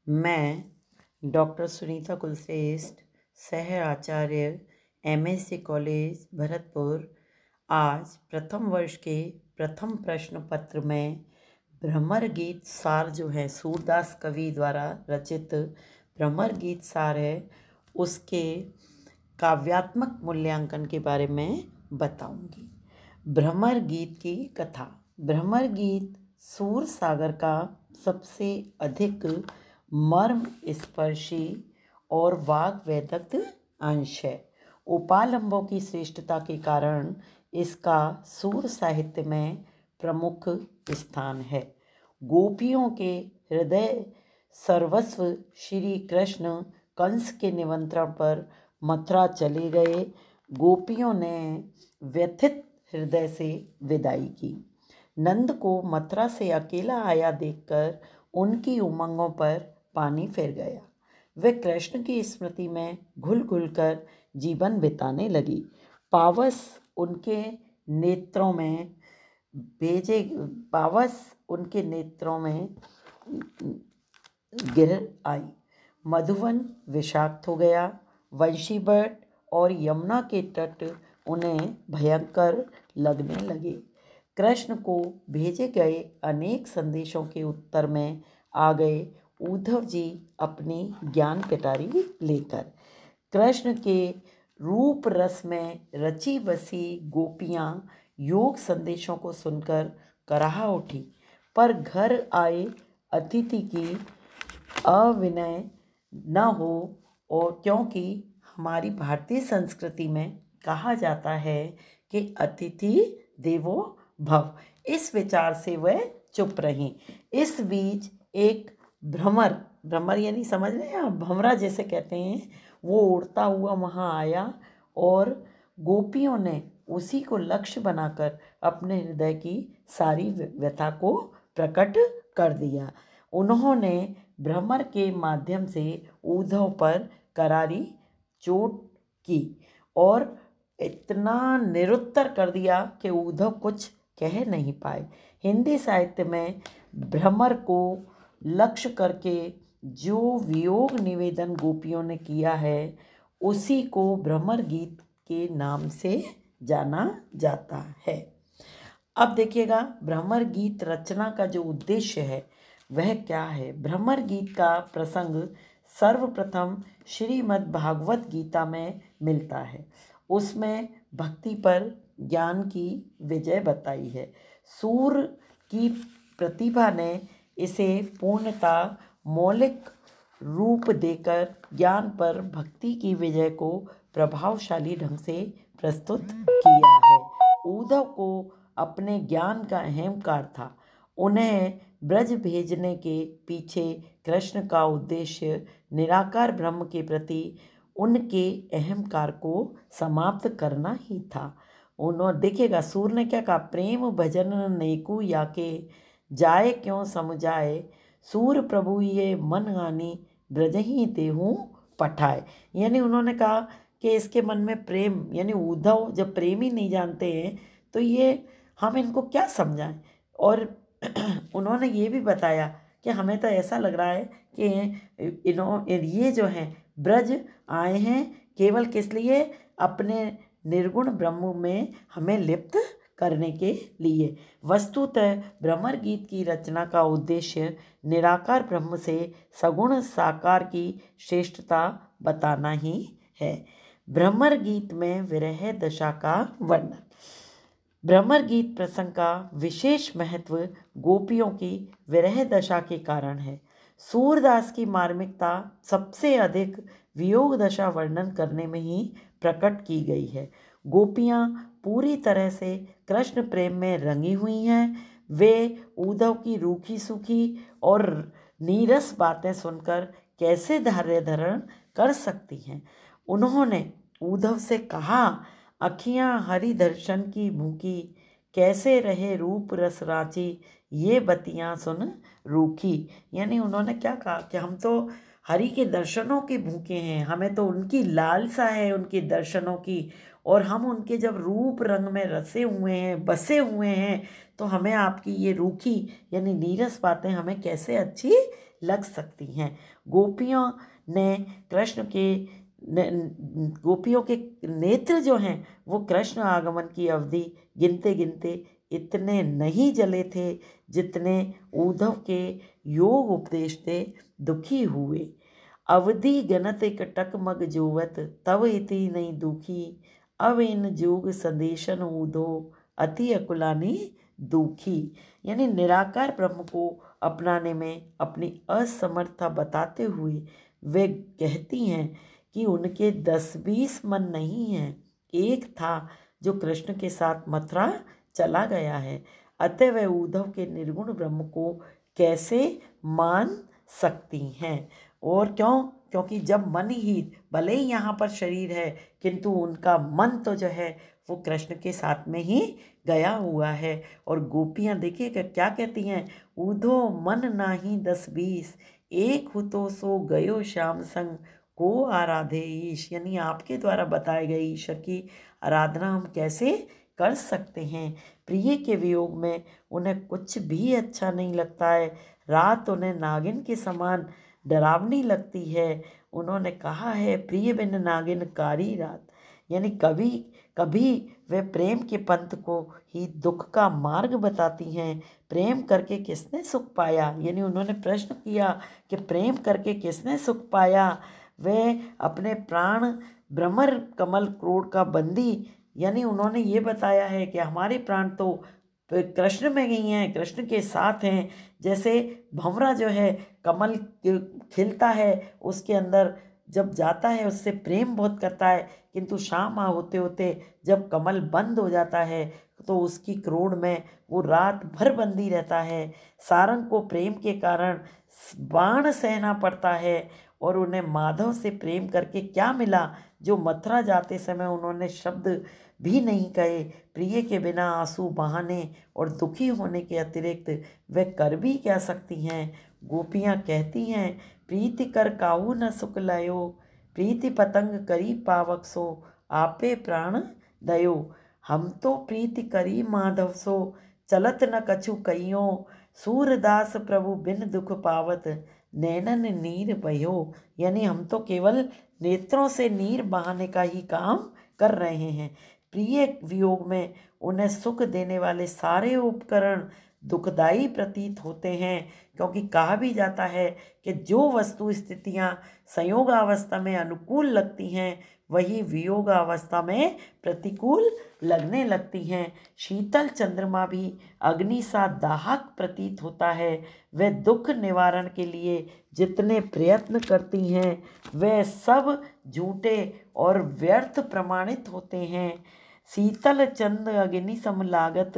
मैं डॉक्टर सुनीता कुलश्रेष्ठ, सह आचार्य, MSc college Bharatpur, आज प्रथम वर्ष के प्रथम प्रश्न पत्र में भ्रमर गीत सार जो है सूरदास कवि द्वारा रचित भ्रमर गीत सार है, उसके काव्यात्मक मूल्यांकन के बारे में बताऊंगी। भ्रमर गीत की कथा। भ्रमर गीत सूर सागर का सबसे अधिक मर्म स्पर्शी और वाग्वेदक अंश है। उपालंबों की श्रेष्ठता के कारण इसका सूर साहित्य में प्रमुख स्थान है। गोपियों के हृदय सर्वस्व श्री कृष्ण कंस के निमंत्रण पर मथुरा चले गए। गोपियों ने व्यथित हृदय से विदाई की। नंद को मथुरा से अकेला आया देखकर उनकी उमंगों पर पानी फिर गया। वे कृष्ण की स्मृति में घुल घुल कर जीवन बिताने लगी। पावस उनके नेत्रों में गिर आई। मधुवन विषाक्त हो गया। वंशीवट और यमुना के तट उन्हें भयंकर लगने लगे। कृष्ण को भेजे गए अनेक संदेशों के उत्तर में आ गए उद्धव जी अपनी ज्ञान पिटारी लेकर। कृष्ण के रूप रस में रची बसी गोपियाँ योग संदेशों को सुनकर कराह उठी, पर घर आए अतिथि की अविनय न हो, और क्योंकि हमारी भारतीय संस्कृति में कहा जाता है कि अतिथि देवो भव, इस विचार से वह चुप रहीं। इस बीच एक भ्रमर यानी समझ रहे हैं आप, भंवरा जैसे कहते हैं, वो उड़ता हुआ वहाँ आया और गोपियों ने उसी को लक्ष्य बनाकर अपने हृदय की सारी व्यथा को प्रकट कर दिया। उन्होंने भ्रमर के माध्यम से उद्धव पर करारी चोट की और इतना निरुत्तर कर दिया कि उद्धव कुछ कह नहीं पाए। हिंदी साहित्य में भ्रमर को लक्ष्य करके जो वियोग निवेदन गोपियों ने किया है, उसी को भ्रमर गीत के नाम से जाना जाता है। अब देखिएगा, भ्रमर गीत रचना का जो उद्देश्य है वह क्या है। भ्रमर गीत का प्रसंग सर्वप्रथम श्रीमद् भागवत गीता में मिलता है। उसमें भक्ति पर ज्ञान की विजय बताई है। सूर की प्रतिभा ने इसे पूर्णता मौलिक रूप देकर ज्ञान पर भक्ति की विजय को प्रभावशाली ढंग से प्रस्तुत किया है। उद्धव को अपने ज्ञान का अहंकार था। उन्हें ब्रज भेजने के पीछे कृष्ण का उद्देश्य निराकार ब्रह्म के प्रति उनके अहंकार को समाप्त करना ही था। उन्होंने देखिएगा, सूर ने क्या कहा, प्रेम भजन नेकु याके जाए क्यों समुझाए, सूर प्रभु ये मन हानि ब्रज ही देहूँ पठाए। यानी उन्होंने कहा कि इसके मन में प्रेम, यानी उद्धव जब प्रेम ही नहीं जानते हैं तो ये हम इनको क्या समझाएं। और उन्होंने ये भी बताया कि हमें तो ऐसा लग रहा है कि ये जो हैं ब्रज आए हैं केवल किस लिए, अपने निर्गुण ब्रह्म में हमें लिप्त करने के लिए। वस्तुतः भ्रमर गीत की रचना का उद्देश्य निराकार ब्रह्म से सगुण साकार की श्रेष्ठता बताना ही है। भ्रमर गीत में विरह दशा का वर्णन। भ्रमर गीत प्रसंग का विशेष महत्व गोपियों की विरह दशा के कारण है। सूरदास की मार्मिकता सबसे अधिक वियोग दशा वर्णन करने में ही प्रकट की गई है। गोपियाँ पूरी तरह से कृष्ण प्रेम में रंगी हुई हैं। वे उद्धव की रूखी सूखी और नीरस बातें सुनकर कैसे धैर्य धारण कर सकती हैं। उन्होंने उद्धव से कहा, अखियाँ हरि दर्शन की भूखी, कैसे रहे रूप रस रांची, ये बतियाँ सुन रूखी। यानी उन्होंने क्या कहा कि हम तो हरि के दर्शनों के भूखे हैं, हमें तो उनकी लालसा है उनके दर्शनों की, और हम उनके जब रूप रंग में रसे हुए हैं, बसे हुए हैं, तो हमें आपकी ये रूखी यानी नीरस बातें हमें कैसे अच्छी लग सकती हैं। गोपियों ने कृष्ण के गोपियों के नेत्र जो हैं वो कृष्ण आगमन की अवधि गिनते गिनते इतने नहीं जले थे जितने उद्धव के योग उपदेश से दुखी हुए। अवधि गणत एक टकमग जोवत तव इति नहीं दुखी, अब इन जोग संदेशन ऊधो अति अकुलानी दुखी। यानी निराकार ब्रह्म को अपनाने में अपनी असमर्थता बताते हुए वे कहती हैं कि उनके 10-20 मन नहीं हैं, एक था जो कृष्ण के साथ मथुरा चला गया है। अतः वह उद्धव के निर्गुण ब्रह्म को कैसे मान सकती हैं। और क्यों? क्योंकि जब मन ही, भले ही यहाँ पर शरीर है किंतु उनका मन तो जो है वो कृष्ण के साथ में ही गया हुआ है। और गोपियाँ देखिएगा क्या कहती हैं, उधो मन नाही 10-20, एक हो तो सो गयो श्याम संग को आराधे ईश। यानी आपके द्वारा बताए गए ईश्वर की आराधना हम कैसे कर सकते हैं। प्रिय के वियोग में उन्हें कुछ भी अच्छा नहीं लगता है। रात उन्हें नागिन के समान डरावनी लगती है। उन्होंने कहा है, प्रिय बिन नागिन कारी रात। यानी कभी कभी वे प्रेम के पंथ को ही दुख का मार्ग बताती हैं। प्रेम करके किसने सुख पाया? यानी उन्होंने प्रश्न किया कि प्रेम करके किसने सुख पाया? वे अपने प्राण भ्रमर कमल क्रोध का बंदी, यानी उन्होंने ये बताया है कि हमारे प्राण तो कृष्ण में गई हैं, कृष्ण के साथ हैं। जैसे भंवरा जो है कमल खिलता है उसके अंदर जब जाता है उससे प्रेम बहुत करता है, किंतु शाम होते होते जब कमल बंद हो जाता है तो उसकी क्रोध में वो रात भर बंदी रहता है। सारंग को प्रेम के कारण बाण सहना पड़ता है। और उन्हें माधव से प्रेम करके क्या मिला जो मथुरा जाते समय उन्होंने शब्द भी नहीं कहे। प्रिय के बिना आंसू बहाने और दुखी होने के अतिरिक्त वे कर भी क्या सकती हैं। गोपियाँ कहती हैं, प्रीति कर काहू न सुख लयो, प्रीति पतंग करी पावक सो, आपे प्राण दयो। हम तो प्रीति करी माधव सो, चलत न कछु कहियो, सूरदास प्रभु बिन दुख पावत, नैनन नीर बहो। यानी हम तो केवल नेत्रों से नीर बहाने का ही काम कर रहे हैं। प्रिय वियोग में उन्हें सुख देने वाले सारे उपकरण दुखदायी प्रतीत होते हैं, क्योंकि कहा भी जाता है कि जो वस्तु स्थितियाँ संयोगावस्था में अनुकूल लगती हैं वही वियोगावस्था में प्रतिकूल लगने लगती हैं। शीतल चंद्रमा भी अग्नि सा दाहक प्रतीत होता है। वे दुख निवारण के लिए जितने प्रयत्न करती हैं वे सब झूठे और व्यर्थ प्रमाणित होते हैं। शीतल चंद अग्नि सम लागत,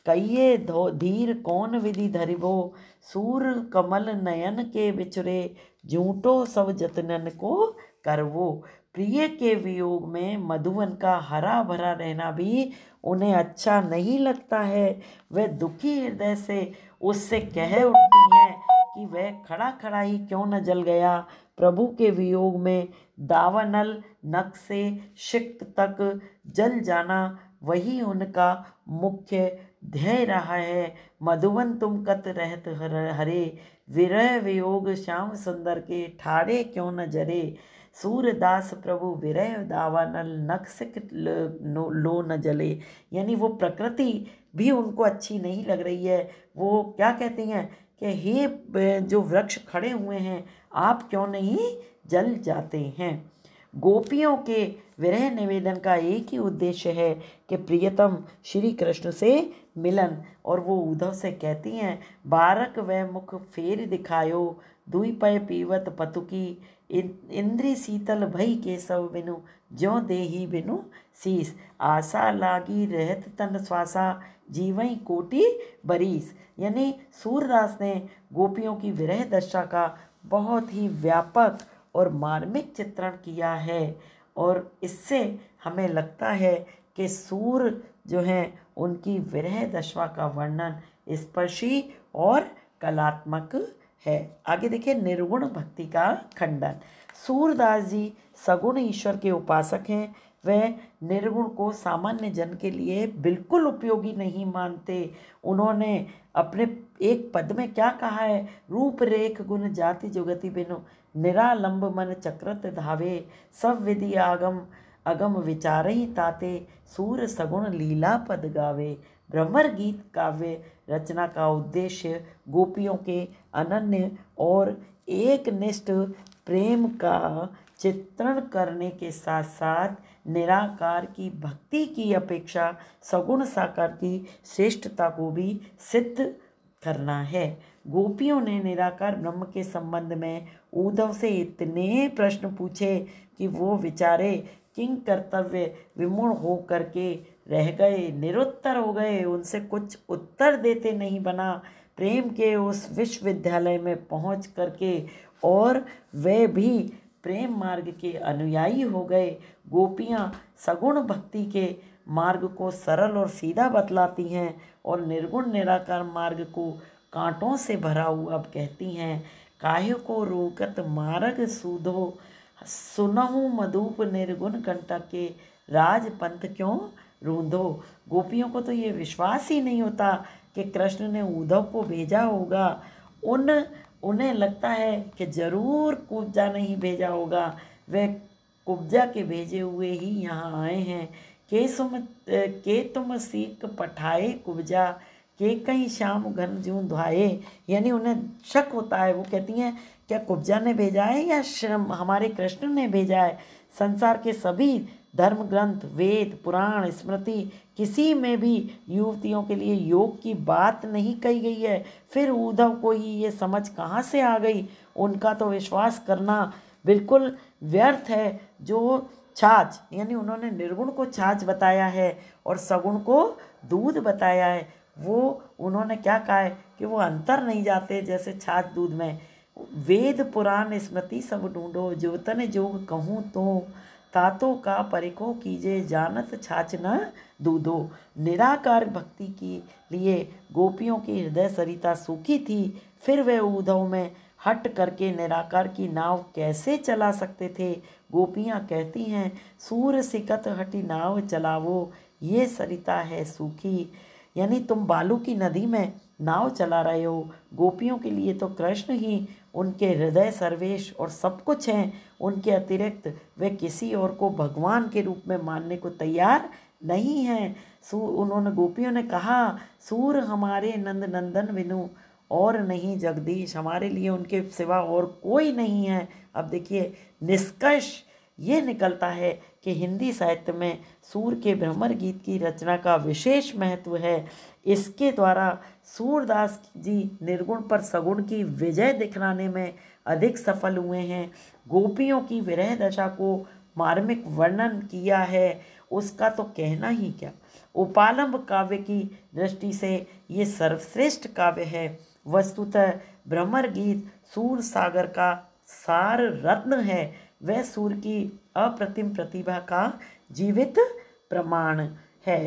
कहिए धीर कौन विधि धरिबो, सूर कमल नयन के बिचरे, झूठो सब जतनन को करवो। प्रिय के वियोग में मधुवन का हरा भरा रहना भी उन्हें अच्छा नहीं लगता है। वे दुखी हृदय से उससे कह उठती हैं कि वह खड़ा खड़ा ही क्यों न जल गया। प्रभु के वियोग में दावानल नख से शिक तक जल जाना वही उनका मुख्य ध्येय रहा है। मधुवन तुम कत रहत हरे, विरह वियोग श्याम सुंदर के, ठाड़े क्यों न जरे, सूरदास प्रभु विरह दावानल नख से लो न जले। यानी वो प्रकृति भी उनको अच्छी नहीं लग रही है। वो क्या कहती हैं कि हे जो वृक्ष खड़े हुए हैं आप क्यों नहीं जल जाते हैं। गोपियों के विरह निवेदन का एक ही उद्देश्य है कि प्रियतम श्री कृष्ण से मिलन। और वो उद्धव से कहती हैं, बारक वह मुख फेर दिखायो, दुई पय पीवत पतुकी, इंद्री शीतल भई के सब बिनु, ज्यों देही बिनु शीस, आशा लागी रहत तन श्वासा, जीवई कोटि बरीस। यानी सूरदास ने गोपियों की विरह दशा का बहुत ही व्यापक और मार्मिक चित्रण किया है। और इससे हमें लगता है कि सूर जो हैं उनकी विरह दशा का वर्णन स्पर्शी और कलात्मक है। आगे देखिए, निर्गुण भक्ति का खंडन। सूरदास जी सगुण ईश्वर के उपासक हैं। वह निर्गुण को सामान्य जन के लिए बिल्कुल उपयोगी नहीं मानते। उन्होंने अपने एक पद में क्या कहा है, रूप रेख गुण जाति जुगति बिनु निरालंब मन चक्रत धावे, सब विधि आगम अगम विचारहि ताते, सूर सगुण लीला पद गावे। भ्रमर गीत काव्य रचना का उद्देश्य गोपियों के अनन्य और एकनिष्ठ प्रेम का चित्रण करने के साथ साथ निराकार की भक्ति की अपेक्षा सगुण साकार की श्रेष्ठता को भी सिद्ध करना है। गोपियों ने निराकार ब्रह्म के संबंध में उद्धव से इतने प्रश्न पूछे कि वो विचारे किंग कर्तव्य विमूढ़ हो करके रह गए, निरुत्तर हो गए। उनसे कुछ उत्तर देते नहीं बना। प्रेम के उस विश्वविद्यालय में पहुंच करके और वे भी प्रेम मार्ग के अनुयायी हो गए। गोपियाँ सगुण भक्ति के मार्ग को सरल और सीधा बतलाती हैं और निर्गुण निराकार मार्ग को कांटों से भरा हुआ अब कहती हैं। काहे को रोकत मार्ग सूधो, सुनहु मधुप निर्गुण कंटक के, राजपंथ क्यों रूंधो। गोपियों को तो ये विश्वास ही नहीं होता कि कृष्ण ने उद्धव को भेजा होगा। उन्हें लगता है कि जरूर कुब्जा नहीं भेजा होगा, वे कुब्जा के भेजे हुए ही यहाँ आए हैं। के तुम सीख पठाए कुब्जा, के कहीं शाम घन जूं धुआए। यानी उन्हें शक होता है। वो कहती हैं क्या कुब्जा ने भेजा है या हमारे कृष्ण ने भेजा है। संसार के सभी धर्म ग्रंथ, वेद, पुराण, स्मृति, किसी में भी युवतियों के लिए योग की बात नहीं कही गई है। फिर उद्धव को ही ये समझ कहाँ से आ गई। उनका तो विश्वास करना बिल्कुल व्यर्थ है। जो छाछ, यानी उन्होंने निर्गुण को छाछ बताया है और सगुण को दूध बताया है, वो उन्होंने क्या कहा है कि वो अंतर नहीं जाते जैसे छाछ दूध में। वेद पुराण स्मृति सब ढूंढो, जो तन जोग कहूँ तो, तातों का परिको कीजे, जानत छाछ न दूधो। निराकार भक्ति के लिए गोपियों की हृदय सरिता सूखी थी। फिर वे उद्धव में हट करके निराकार की नाव कैसे चला सकते थे। गोपियाँ कहती हैं, सूर सिकत हटी नाव चलावो, ये सरिता है सूखी। यानी तुम बालू की नदी में नाव चला रहे हो। गोपियों के लिए तो कृष्ण ही उनके हृदय सर्वेश और सब कुछ हैं। उनके अतिरिक्त वे किसी और को भगवान के रूप में मानने को तैयार नहीं हैं। उन्होंने गोपियों ने कहा, सूर हमारे नंद नंदन बिनु और नहीं जगदीश, हमारे लिए उनके सिवा और कोई नहीं है। अब देखिए निष्कर्ष ये निकलता है कि हिंदी साहित्य में सूर के भ्रमर गीत की रचना का विशेष महत्व है। इसके द्वारा सूरदास जी निर्गुण पर सगुण की विजय दिखलाने में अधिक सफल हुए हैं। गोपियों की विरह दशा को मार्मिक वर्णन किया है, उसका तो कहना ही क्या। उपालंब काव्य की दृष्टि से ये सर्वश्रेष्ठ काव्य है। वस्तुतः भ्रमर गीत सूर सागर का सार रत्न है। वह सूर की अप्रतिम प्रतिभा का जीवित प्रमाण है।